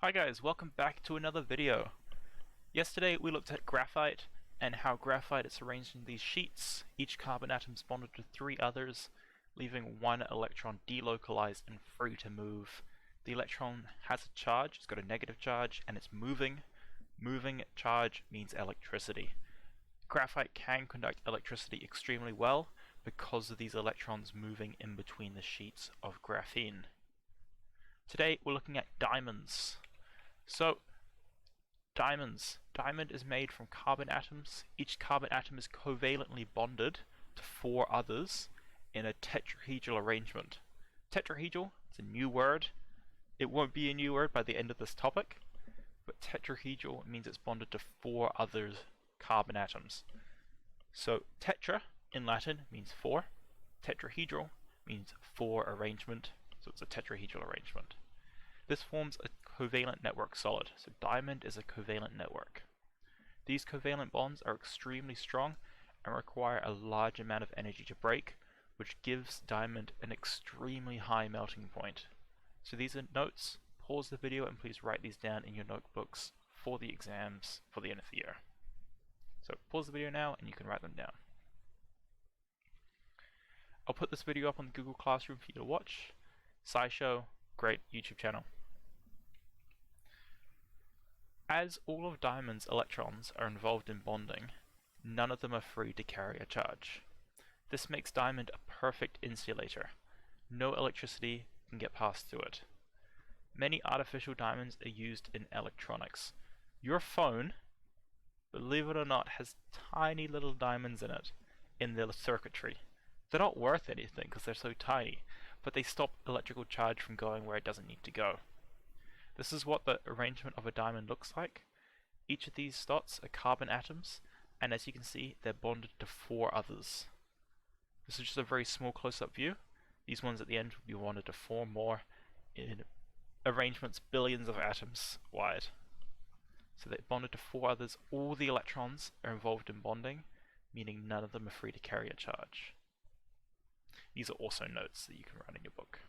Hi guys, welcome back to another video. Yesterday we looked at graphite and how graphite is arranged in these sheets. Each carbon atom is bonded to 3 others, leaving 1 electron delocalized and free to move. The electron has a charge, it's got a negative charge, and it's moving. Moving charge means electricity. Graphite can conduct electricity extremely well because of these electrons moving in between the sheets of graphene. Today we're looking at diamonds. So, diamonds. Diamond is made from carbon atoms. Each carbon atom is covalently bonded to 4 others in a tetrahedral arrangement. Tetrahedral, it's a new word. It won't be a new word by the end of this topic, but tetrahedral means it's bonded to 4 other carbon atoms. So, tetra in Latin means 4. Tetrahedral means 4 arrangement, so it's a tetrahedral arrangement. This forms a covalent network solid, so diamond is a covalent network. These covalent bonds are extremely strong and require a large amount of energy to break, which gives diamond an extremely high melting point. So these are notes. Pause the video and please write these down in your notebooks for the exams for the end of the year. So pause the video now and you can write them down. I'll put this video up on the Google Classroom for you to watch. SciShow, great YouTube channel. As all of diamond's electrons are involved in bonding, none of them are free to carry a charge. This makes diamond a perfect insulator. No electricity can get passed through it. Many artificial diamonds are used in electronics. Your phone, believe it or not, has tiny little diamonds in it, in the circuitry. They're not worth anything because they're so tiny, but they stop electrical charge from going where it doesn't need to go. This is what the arrangement of a diamond looks like. Each of these dots are carbon atoms, and as you can see, they're bonded to 4 others. This is just a very small close-up view. These ones at the end will be bonded to 4 more in arrangements billions of atoms wide. So they're bonded to 4 others. All the electrons are involved in bonding, meaning none of them are free to carry a charge. These are also notes that you can write in your book.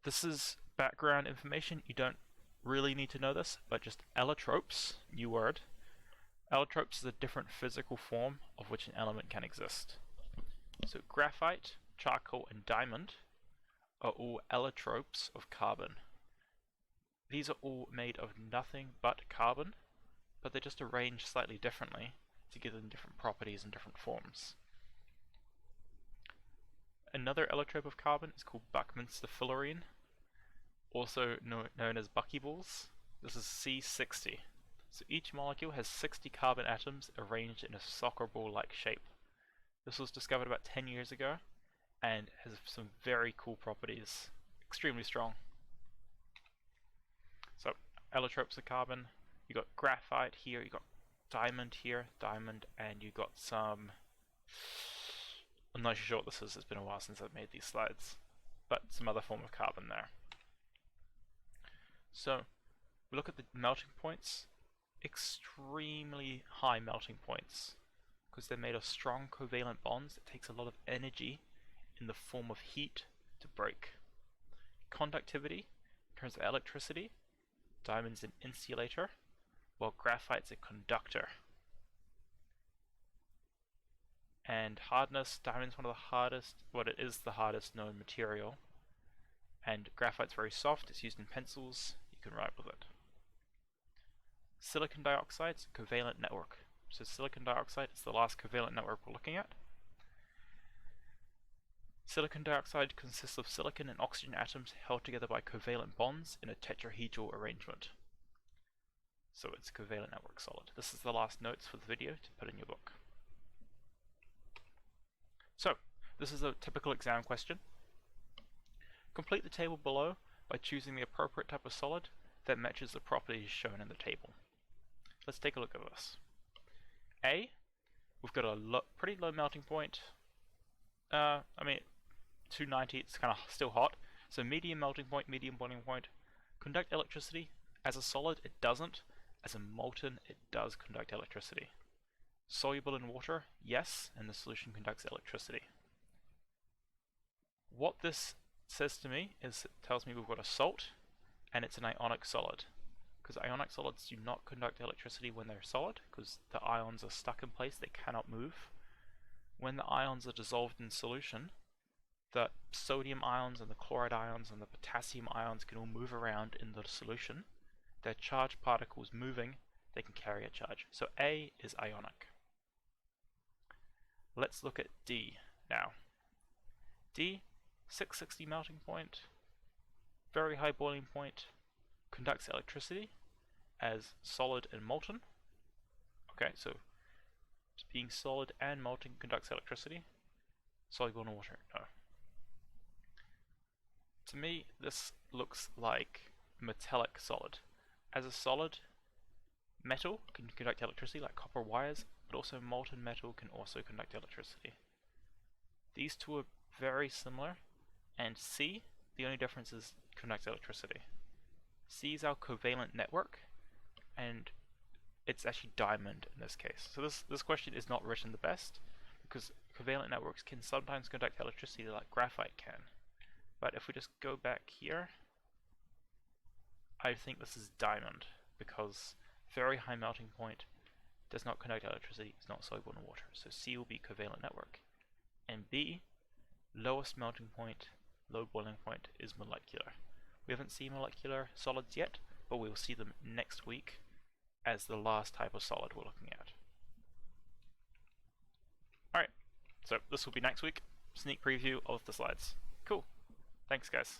This is background information. You don't really need to know this, but just allotropes, new word. Allotropes is a different physical form of which an element can exist. So graphite, charcoal, and diamond are all allotropes of carbon. These are all made of nothing but carbon, but they're just arranged slightly differently to give them different properties and different forms. Another allotrope of carbon is called Buckminster Fullerene, also known as buckyballs. This is C60. So each molecule has 60 carbon atoms arranged in a soccer ball-like shape. This was discovered about 10 years ago and has some very cool properties. Extremely strong. So allotropes of carbon, you got graphite here, you got diamond here, and you got some... I'm not sure what this is, it's been a while since I've made these slides, but some other form of carbon there. So, we look at the melting points, extremely high melting points, because they're made of strong covalent bonds. It takes a lot of energy in the form of heat to break. Conductivity, in terms of electricity, diamond's an insulator, while graphite's a conductor. And hardness, diamond's one of the hardest, it is the hardest known material. And graphite's very soft, it's used in pencils, you can write with it. Silicon dioxide's a covalent network. So silicon dioxide is the last covalent network we're looking at. Silicon dioxide consists of silicon and oxygen atoms held together by covalent bonds in a tetrahedral arrangement. So it's a covalent network solid. This is the last notes for the video to put in your book. So, this is a typical exam question. Complete the table below by choosing the appropriate type of solid that matches the properties shown in the table. Let's take a look at this. A, we've got a pretty low melting point. 290, it's kind of still hot. So medium melting point, medium boiling point. Conduct electricity. As a solid, it doesn't. As a molten, it does conduct electricity. Soluble in water, yes, and the solution conducts electricity. What this says to me is it tells me we've got a salt and it's an ionic solid. Because ionic solids do not conduct electricity when they're solid, because the ions are stuck in place, they cannot move. When the ions are dissolved in solution, the sodium ions and the chloride ions and the potassium ions can all move around in the solution. They're charged particles moving, they can carry a charge. So A is ionic. Let's look at D now. D, 660 melting point, very high boiling point, conducts electricity as solid and molten. Okay, so being solid and molten conducts electricity. Soluble in water, no. To me, this looks like metallic solid. As a solid, metal can conduct electricity like copper wires, but also molten metal can also conduct electricity. These two are very similar, and C, the only difference is conducts electricity. C is our covalent network, and it's actually diamond in this case. So this question is not written the best, because covalent networks can sometimes conduct electricity like graphite can. But if we just go back here, I think this is diamond, because very high melting point does not conduct electricity, it's not soluble in water. So C will be covalent network. And B, lowest melting point, low boiling point, is molecular. We haven't seen molecular solids yet, but we will see them next week as the last type of solid we're looking at. Alright, so this will be next week. Sneak preview of the slides. Cool. Thanks, guys.